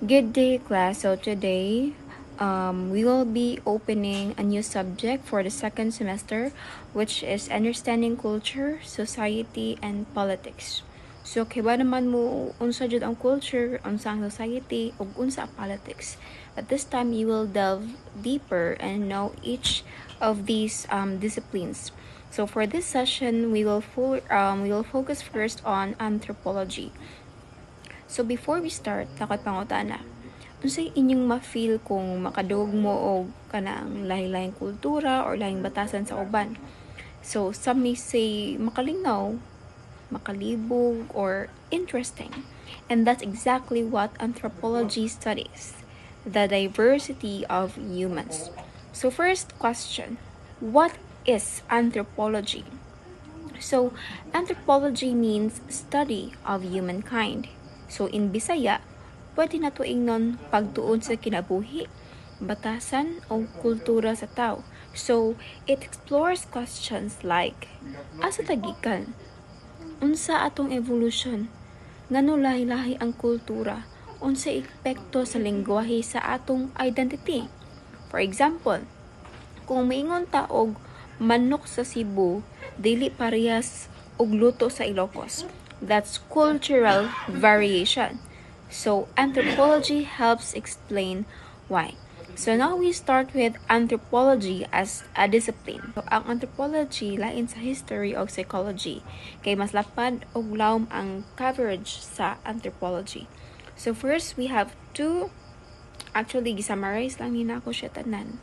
Good day, class. So today, we will be opening a new subject for the second semester, which is understanding culture, society, and politics. So, kiba naman mo unsa jud ang culture, unsa ang society, ug unsa ang politics. At this time, you will delve deeper and know each of these disciplines. So, for this session, we will focus first on anthropology. So before we start, takot pangutana. Unsay inyong ma-feel kung makadug mo og kanang lahi-lahing kultura or lahing batasan sa uban? So some may say makalingaw, makalibog, or interesting. And that's exactly what anthropology studies, the diversity of humans. So first question, what is anthropology? So anthropology means study of humankind. So in Bisaya, pwede na to ingnon pagtuon sa kinabuhi, batasan o kultura sa tao. So it explores questions like asa tagikan, unsa atong evolution, ngano lahi-lahi ang kultura, unsa epekto sa lengguwahe sa atong identity. For example, kung maingon ta og manok sa Cebu, dili parehas og luto sa Ilocos. That's cultural variation. So anthropology helps explain why. So now we start with anthropology as a discipline. So ang anthropology lain sa history o psychology, kay mas lapad og lawom ang coverage sa anthropology. So first we have actually gisummarize lang nina ako siya tanan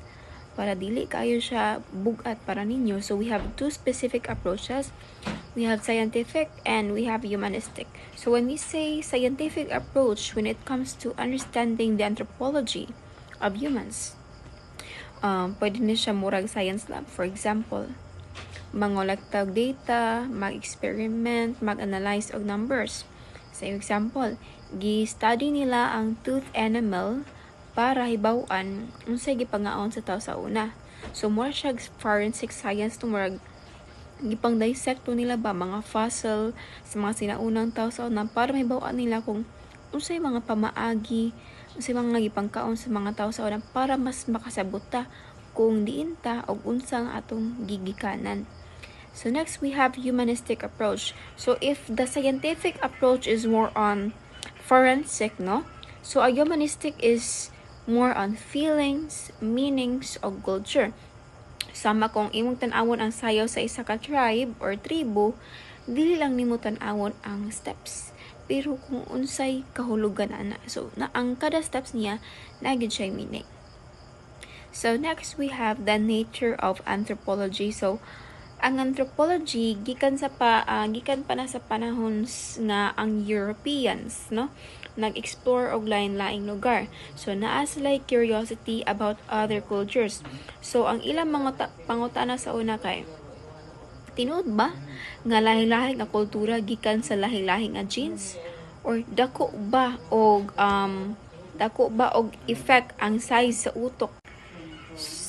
para dili kayo siya bugat para ninyo. So we have two specific approaches. We have scientific and we have humanistic. So when we say scientific approach, when it comes to understanding the anthropology of humans, pwede na siya murag science lab. For example, mangolagtag data, mag-experiment, mag-analyze og numbers. Sa example, gi-study nila ang tooth animal para hibaw-an unsay gipangaon sa tao sa una. So more siya forensic science to murag gipang dissect to nila ba mga fossil sa mga sinaunang tao sa una para mahibaw-an nila kung unsay mga pamaagi, unsay mga gipangkaon sa mga tao sa una para mas makasabot ta kung diin ta og unsa ang atong gigikanan. So next we have humanistic approach. So if the scientific approach is more on forensic, no? So a humanistic is more on feelings, meanings, o culture. Sama kung imong tan-awon ang sayaw sa isa ka tribe or tribo, dili lang nimo tan-awon ang steps. Pero kung unsay kahulugan ana. So na ang kada steps niya nagid siya meaning. So next we have the nature of anthropology. So ang anthropology gikan pa na sa panahon nga ang Europeans, no, nag-explore og lain-laing lugar. So naa sila curiosity about other cultures. So ang ilang mga pangutana sa una kay tinuod ba nga lahi-lahi nga kultura gikan sa lahi-lahi nga genes, or dako ba og effect ang size sa utok?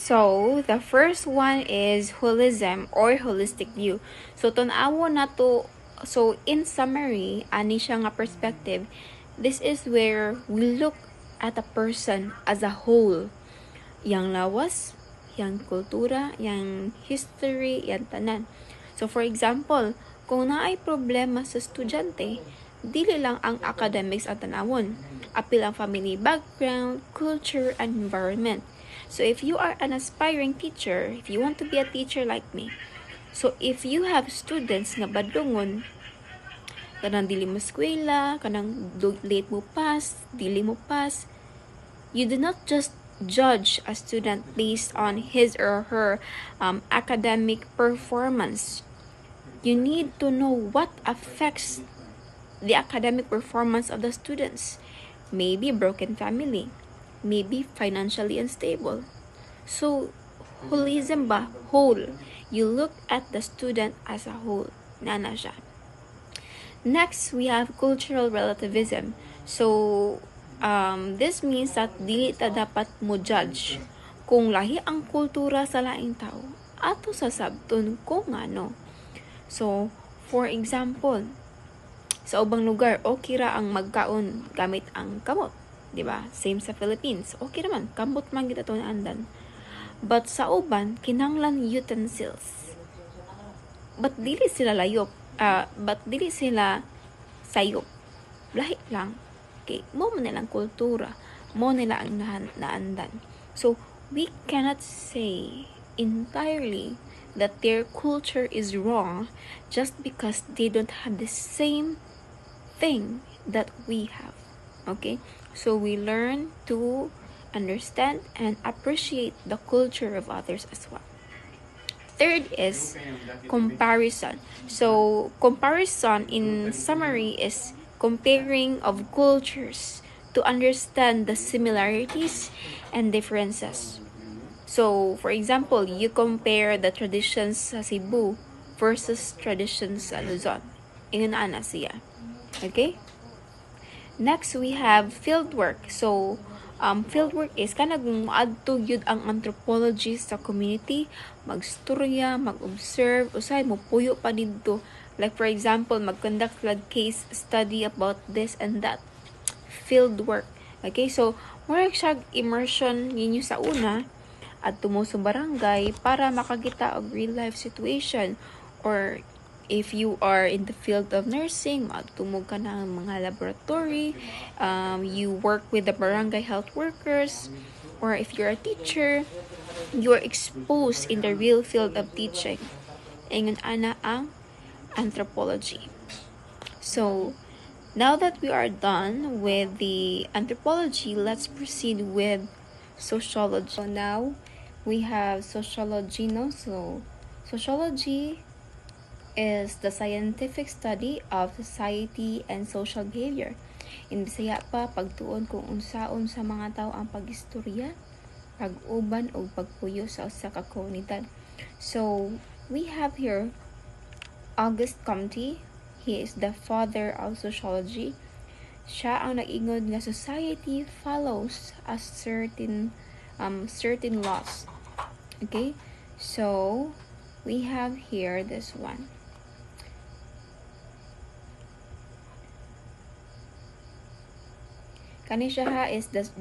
So, the first one is holism or holistic view. So, tan-awon nato, so in summary, ani siya nga perspective, this is where we look at a person as a whole. Yang lawas, yang kultura, yang history, yang tanan. So, for example, kung naay problema sa estudyante, dili lang ang academics ang tanawon. Apil ang family background, culture, and environment. So if you are an aspiring teacher, if you want to be a teacher like me, so if you have students nga badlongon, kanang dili mo eskwela, kanang late mo pass, dili mo pass, you do not just judge a student based on his or her academic performance. You need to know what affects the academic performance of the students. Maybe broken family, maybe financially unstable. So, holism ba? Whole. You look at the student as a whole. Nana siya. Next, we have cultural relativism. So, this means that dili ta dapat mo judge kung lahi ang kultura sa laing tao ato sa sabton kung ano. So, for example, sa ubang lugar, okay ra ang magkaon gamit ang kamot. di ba? Same sa Philippines. Okay naman, kambot man kita to andan. But sa uban, kinanglan utensils. But dili sila layop. But dili sila sayop. Lahi lang. Okay, mo nilang kultura. Mo nila ang naandan. So, we cannot say entirely that their culture is wrong just because they don't have the same thing that we have. Okay? So we learn to understand and appreciate the culture of others as well. Third is comparison. So comparison in summary is comparing of cultures to understand the similarities and differences. So, for example, you compare the traditions sa Cebu versus traditions sa Luzon. Ingon ana siya. Okay? Next, we have fieldwork. So, fieldwork is kanang moadto gyud ang anthropology sa community, magstorya, mag-observe, usay mo puyo pa didto. Like for example, mag-conduct like case study about this and that. Fieldwork. Okay? So, mura siya immersion ninyo sa una at tumo sa barangay para makakita og real life situation, or if you are in the field of nursing, magtumog ka ng mga laboratory, you work with the barangay health workers, or if you're a teacher, you are exposed in the real field of teaching. Ingon ana ang anthropology. So, now that we are done with the anthropology, let's proceed with sociology. So now, we have sociology, no? So, sociology is the scientific study of society and social behavior. In Bisaya pa, pagtuon kung unsaon sa mga tao ang pag-istorya, pag-uban o pagpuyo sa usa ka komunidad. So, we have here Auguste Comte. He is the father of sociology. Siya ang nag-ingod nga society follows a certain laws. Okay? So, we have here this one. Kanisha is this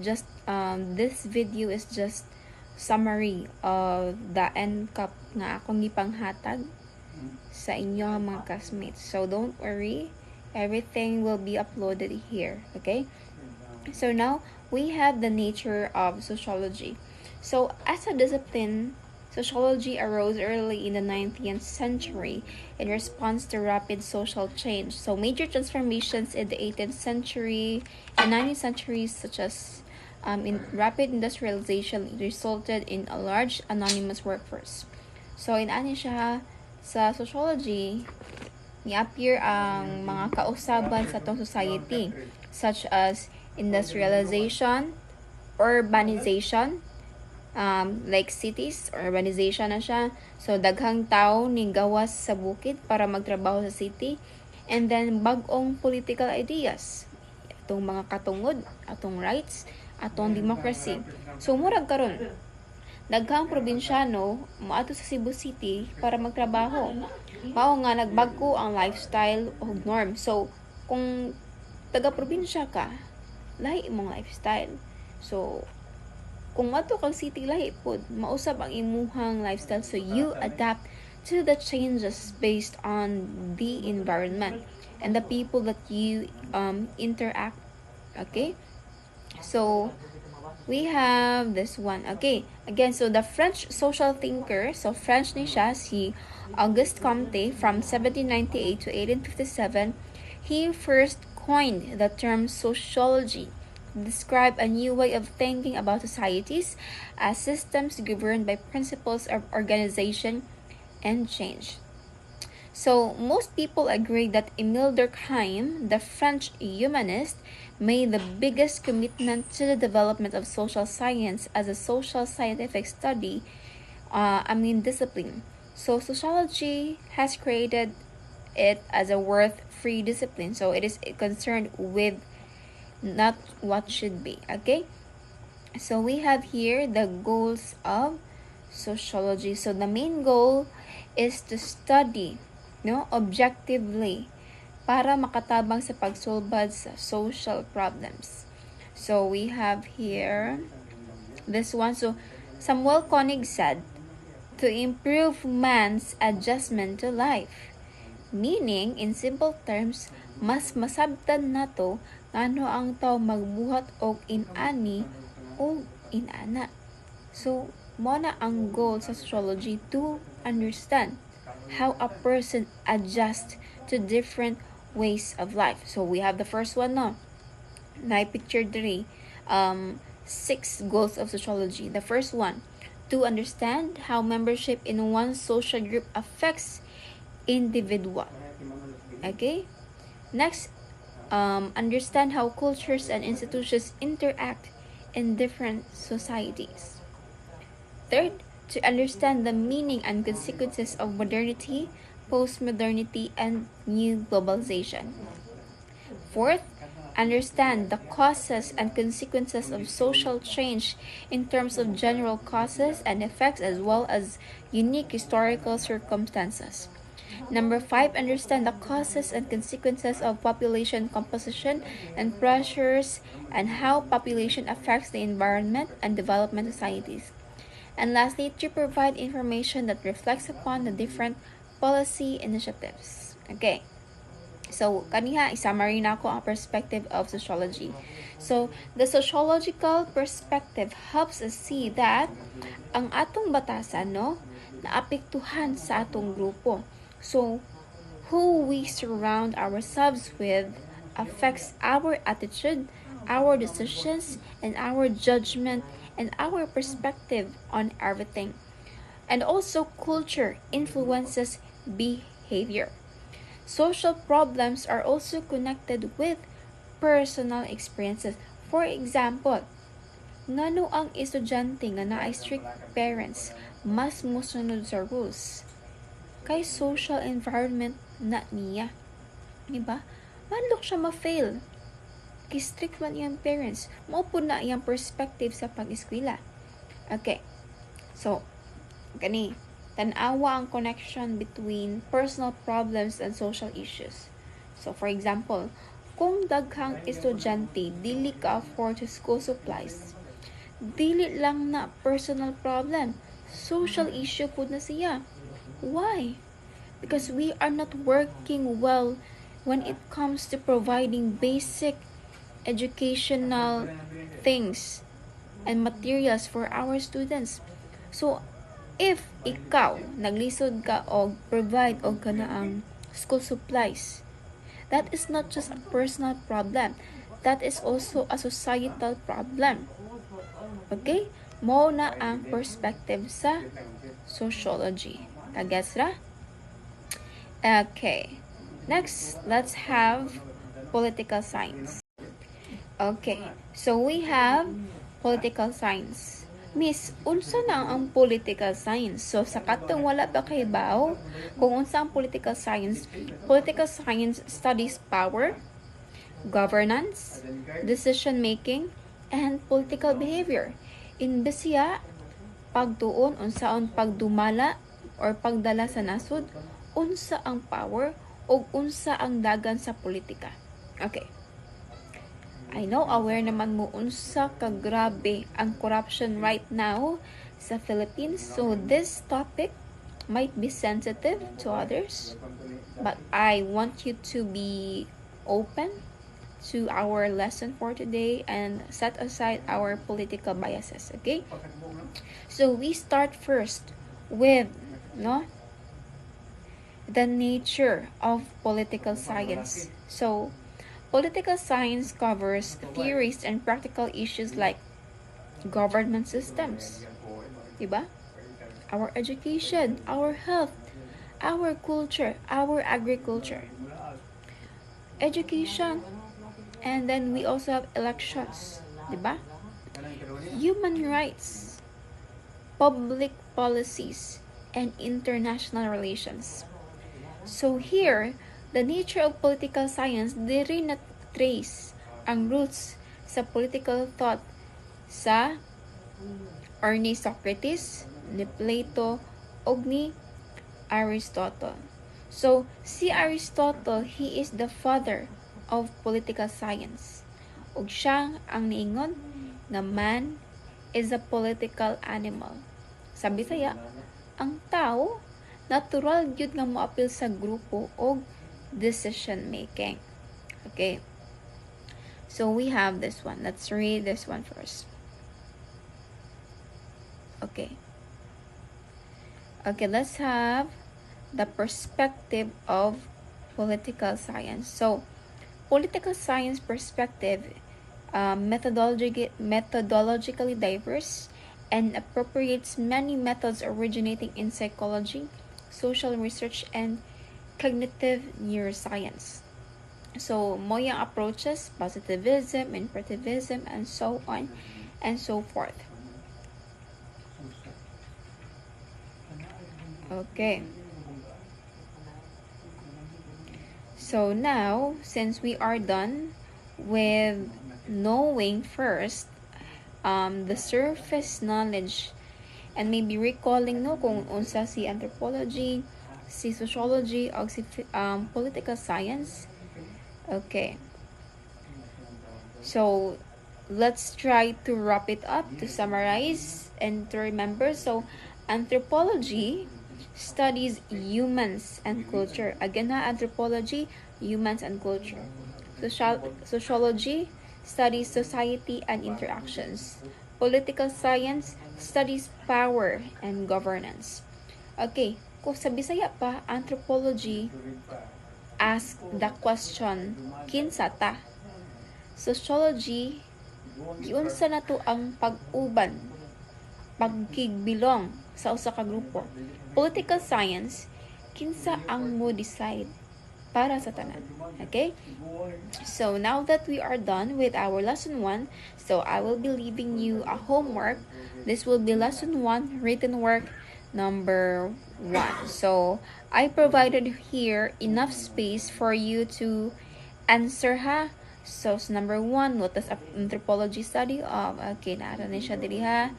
video is just summary of the NCAP nga akong gipanghatag sa inyo mga classmates. So, don't worry. Everything will be uploaded here. Okay? So, now, we have the nature of sociology. So, as a discipline, sociology arose early in the 19th century in response to rapid social change. So, major transformations in the 18th century and 19th centuries, such as in rapid industrialization, resulted in a large anonymous workforce. So, inaani siya sa sociology, ni-appear ang mga kausaban sa tong society, such as industrialization, urbanization, like cities, urbanization na siya. So, daghang tao ni gawas sa bukid para magtrabaho sa city. And then, bag-ong political ideas. Atong mga katungod, atong rights, atong democracy. So, murag karon daghang probinsyano moadto sa Cebu City para magtrabaho. Mao nga nagbago ang lifestyle o norm. So, kung taga-probinsya ka, lahi imong lifestyle. So, kung mato kang city, lahi pod mausab ang imuhang lifestyle. So, you adapt to the changes based on the environment and the people that you interact. Okay? So, we have this one. Okay, again, so the French social thinker, so French ni siya, si Auguste Comte, from 1798 to 1857, he first coined the term sociology to describe a new way of thinking about societies as systems governed by principles of organization and change. So, most people agree that Émile Durkheim, the French humanist, made the biggest commitment to the development of social science as a social scientific study, discipline. So, sociology has created it as a worth-free discipline. So, it is concerned with not what should be. Okay? So, we have here the goals of sociology. So, the main goal is to study objectively para makatabang sa pagsulbad sa social problems. So we have here this one. So Samuel Koenig said, to improve man's adjustment to life. Meaning, in simple terms, mas masabtan nato ngano ang tao magbuhat og inani o inana. So, mo na ang goal sa sociology to understand how a person adjusts to different ways of life. So, we have the first one, no? Na picture diri, 6 goals of sociology. The first one, to understand how membership in one social group affects individual. Okay? Next, understand how cultures and institutions interact in different societies. Third, to understand the meaning and consequences of modernity, post-modernity, and new globalization. Fourth, understand the causes and consequences of social change in terms of general causes and effects as well as unique historical circumstances. Number 5, understand the causes and consequences of population composition and pressures and how population affects the environment and development societies. And lastly, to provide information that reflects upon the different policy initiatives. Okay. So, kaniha, i-summary na ako ang perspective of sociology. So, the sociological perspective helps us see that ang atong batasan, no, naapektuhan sa atong grupo. So, who we surround ourselves with affects our attitude, our decisions, and our judgment, and our perspective on everything. And also, culture influences behavior. Social problems are also connected with personal experiences. For example, ngano ang estudyante nga naay strict parents mas musunod sa rules kay social environment na niya. Diba? Manlok siya ma-fail. Kay strict man iyang parents. Maupo na iyang perspective sa pag-eskwela. Okay. So, gani. Tanawa ang connection between personal problems and social issues. So, for example, kung daghang estudyante dili ka afford to school supplies, dili lang na personal problem, social issue po na siya. Why? Because we are not working well when it comes to providing basic educational things and materials for our students. So, if ikaw naglisod ka og provide og kanaang school supplies, that is not just a personal problem. That is also a societal problem. Okay? Mo na ang perspective sa sociology. Kagets ra? Okay. Next, let's have political science. Okay. So we have political science. Miss, unsa na ang political science? So, sa katong wala pa kay baw, kung unsa ang political science studies power, governance, decision-making, and political behavior. Imbesiya, pagtuon, unsaon pagdumala, or pagdala sa nasod, unsa ang power, o unsa ang dagan sa politika. Okay. I know aware naman mo unsa ka grabe ang corruption right now sa Philippines. So this topic might be sensitive to others, but I want you to be open to our lesson for today and set aside our political biases, okay? So we start first with the nature of political science. So political science covers theories and practical issues like government systems, diba? Our education, our health, our culture, our agriculture, education, and then we also have elections, diba? Human rights, public policies, and international relations. So here, the nature of political science diri na trace ang roots sa political thought sa or ni Socrates, ni Plato, og ni Aristotle. So, si Aristotle, he is the father of political science. ug siya ang niingon nga man is a political animal. Sa Bisaya, ang tao natural gyud nga moapil sa grupo og decision making. Okay. So we have this one. Let's read this one first. Okay. Okay, let's have the perspective of political science. So, political science perspective, methodologically diverse and appropriates many methods originating in psychology, social research, and cognitive neuroscience. So, mo yung approaches, positivism, imperativism, and so on and so forth. Okay. So now, since we are done with knowing first the surface knowledge and maybe recalling no kung unsa si anthropology, si sociology, o si political science. Okay. So let's try to wrap it up, to summarize and to remember. So anthropology studies humans and culture. Again ha, anthropology, humans and culture. Sociology studies society and interactions. Political science studies power and governance. Okay, kung sa Bisaya pa, anthropology ask the question, kinsa ta? Sociology, giunsa na to ang pag-uban, pagkigbilong sa usa ka grupo. Political science, kinsa ang mo decide para sa tanan. Okay? So now that we are done with our lesson 1, so I will be leaving you a homework. This will be lesson 1, written work number 1. So I provided here enough space for you to answer ha. So number 1, what does anthropology study of? Okay, naara na siya diri ha.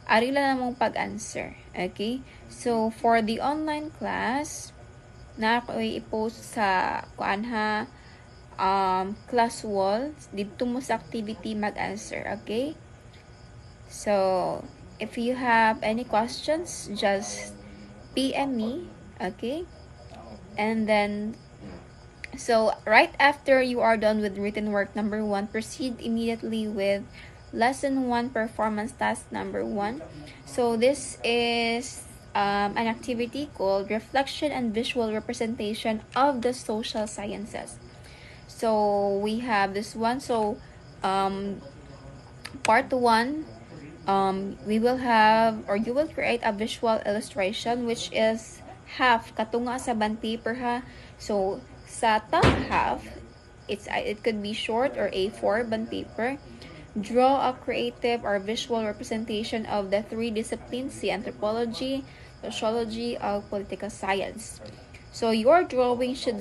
Ari lang namang pag-answer. Okay? So, for the online class, na ako i-post sa kuan ha, class wall. Dito mo sa activity mag-answer. Okay? So, if you have any questions, just PM me. Okay? And then, so, right after you are done with written work number 1, proceed immediately with lesson 1 performance task number 1. So this is an activity called reflection and visual representation of the social sciences. So we have this one. So part 1, we will have, or you will create a visual illustration which is half katunga sa band paper ha. So sa top half, it could be short or A4 band paper. Draw a creative or visual representation of the 3 disciplines, the anthropology, sociology, or political science. So your drawing should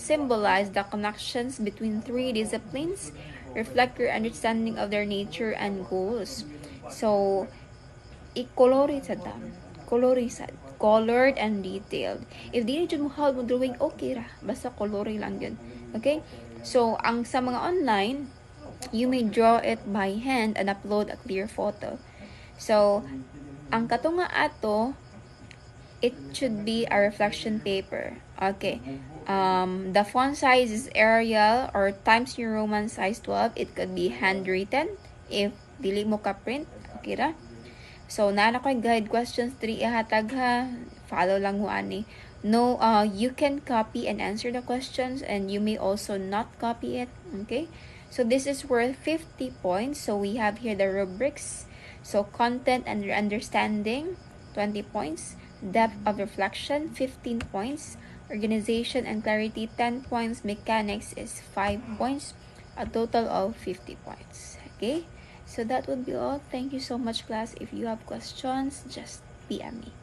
symbolize the connections between 3 disciplines, reflect your understanding of their nature and goals. So, i-colorisad dam. Colorisad. Colored and detailed. If di rin mo mo drawing, okay ra. Basta coloring lang yun. Okay? So, ang sa mga online, you may draw it by hand and upload a clear photo. So, ang katunga ato, it should be a reflection paper. Okay. The font size is Arial or Times New Roman size 12. It could be handwritten if dili mo ka print. Okay ra? So, na ko'y guide questions 3 ihatag ha. Follow lang ho ani. No, you can copy and answer the questions, and you may also not copy it. Okay? So this is worth 50 points. So we have here the rubrics. So content and understanding, 20 points. Depth of reflection, 15 points. Organization and clarity, 10 points. Mechanics is 5 points. A total of 50 points. Okay? So that would be all. Thank you so much, class. If you have questions, just PM me.